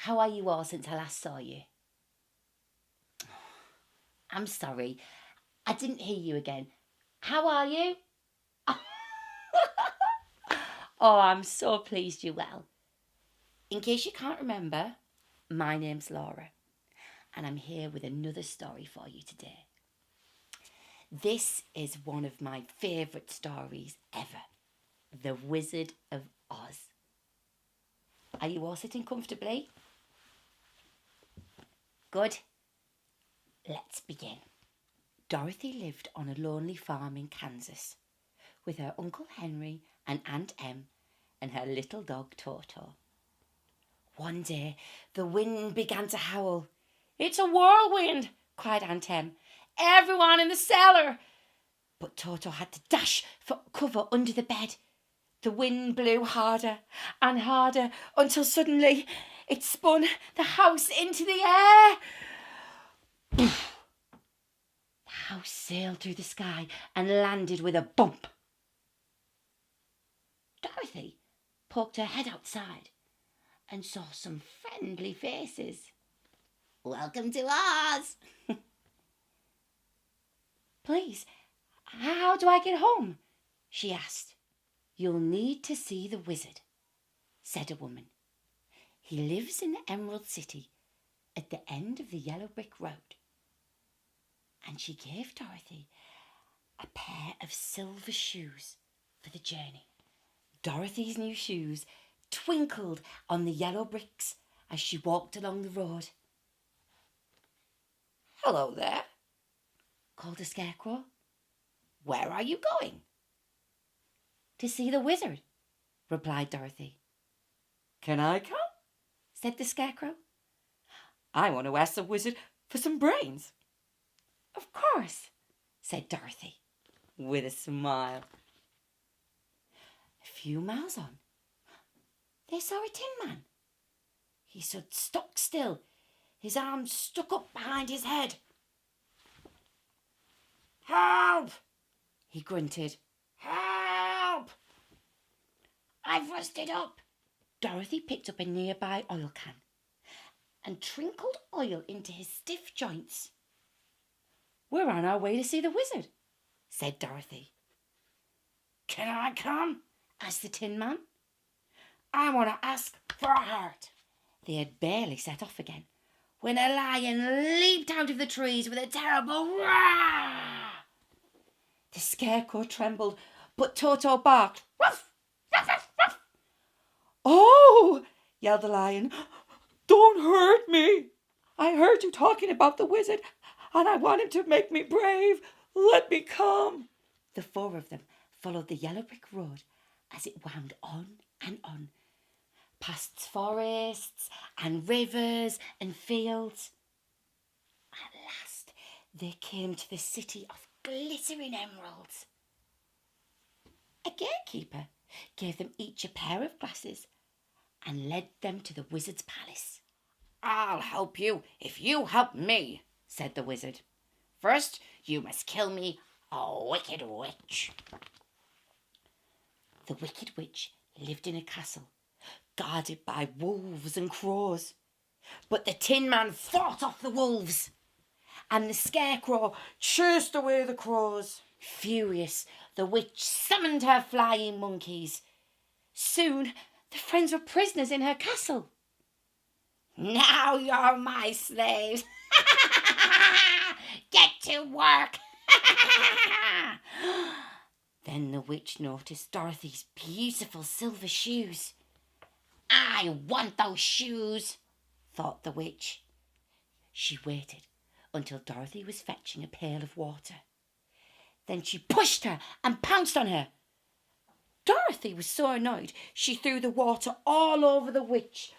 How are you all since I last saw you? I'm sorry, I didn't hear you again. How are you? Oh, I'm so pleased you're well. In case you can't remember, my name's Laura, and I'm here with another story for you today. This is one of my favourite stories ever, The Wizard of Oz. Are you all sitting comfortably? Good. Let's begin. Dorothy lived on a lonely farm in Kansas with her Uncle Henry and Aunt Em and her little dog Toto. One day the wind began to howl. "It's a whirlwind!" cried Aunt Em. "Everyone in the cellar!" But Toto had to dash for cover under the bed. The wind blew harder and harder until suddenly it spun the house into the air. The house sailed through the sky and landed with a bump. Dorothy poked her head outside and saw some friendly faces. "Welcome to Oz." "Please, how do I get home?" she asked. "You'll need to see the wizard," said a woman. "He lives in the Emerald City at the end of the yellow brick road." And she gave Dorothy a pair of silver shoes for the journey. Dorothy's new shoes twinkled on the yellow bricks as she walked along the road. "Hello there," called the Scarecrow. "Where are you going?" "To see the wizard," replied Dorothy. "Can I come?" said the Scarecrow. "I want to ask the wizard for some brains." "Of course," said Dorothy, with a smile. A few miles on, they saw a Tin Man. He stood stock still, his arms stuck up behind his head. "Help!" he grunted. "Help! I've rusted up." Dorothy picked up a nearby oil can and trickled oil into his stiff joints. "We're on our way to see the wizard," said Dorothy. "Can I come?" asked the Tin Man. "I want to ask for a heart." They had barely set off again when a lion leaped out of the trees with a terrible roar. The Scarecrow trembled, but Toto barked. "Ruff! Ruff, ruff, ruff!" "Oh!" yelled the lion. "Don't hurt me! I heard you talking about the wizard, and I want him to make me brave. Let me come." The four of them followed the yellow brick road as it wound on and on, past forests and rivers and fields. At last they came to the city of glittering emeralds. A gatekeeper gave them each a pair of glasses and led them to the wizard's palace. "I'll help you if you help me," said the wizard. "First, you must kill me a wicked witch." The wicked witch lived in a castle guarded by wolves and crows. But the Tin Man fought off the wolves, and the Scarecrow chased away the crows. Furious, the witch summoned her flying monkeys. Soon the friends were prisoners in her castle. "Now you're my slaves. Get to work." Then the witch noticed Dorothy's beautiful silver shoes. "I want those shoes," thought the witch. She waited until Dorothy was fetching a pail of water. Then she pushed her and pounced on her. Dorothy was so annoyed she threw the water all over the witch.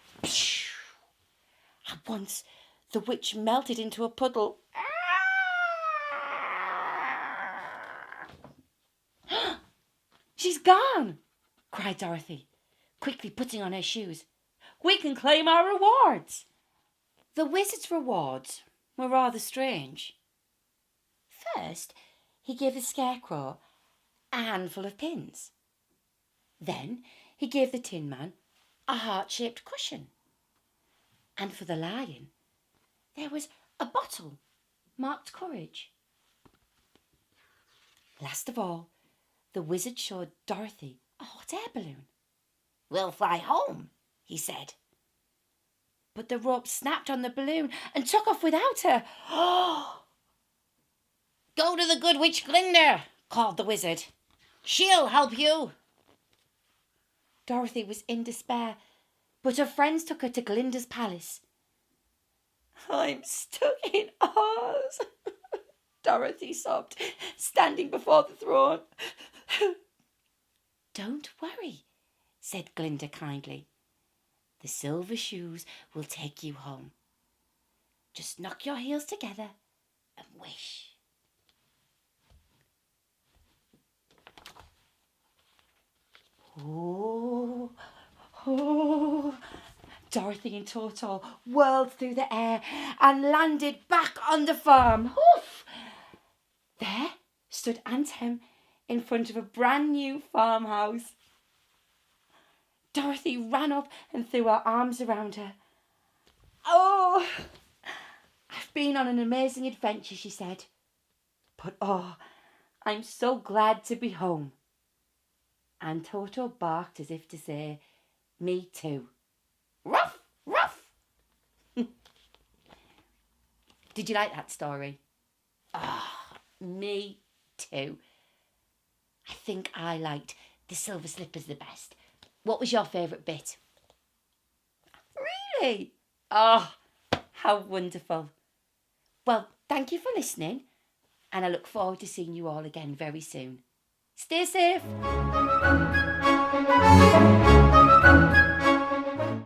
At once the witch melted into a puddle. "She's gone!" cried Dorothy, quickly putting on her shoes. "We can claim our rewards." The wizard's rewards were rather strange. First, he gave the Scarecrow a handful of pins. Then he gave the Tin Man a heart-shaped cushion. And for the lion, there was a bottle marked courage. Last of all, the wizard showed Dorothy a hot air balloon. "We'll fly home," he said. But the rope snapped on the balloon and took off without her. "Oh!" "Go to the good witch Glinda," called the wizard. "She'll help you." Dorothy was in despair, but her friends took her to Glinda's palace. "I'm stuck in Oz," Dorothy sobbed, standing before the throne. "Don't worry," said Glinda kindly. "The silver shoes will take you home. Just knock your heels together and wish." Oh, oh. Dorothy and Toto whirled through the air and landed back on the farm. Oof! There stood Aunt Em in front of a brand new farmhouse. Dorothy ran up and threw her arms around her. "Oh, I've been on an amazing adventure," she said. "But oh, I'm so glad to be home." And Toto barked as if to say, "Me too." Ruff, ruff. Did you like that story? Ah, me too. I think I liked the silver slippers the best. What was your favourite bit? Really? Oh, how wonderful. Well, thank you for listening, and I look forward to seeing you all again very soon. Stay safe.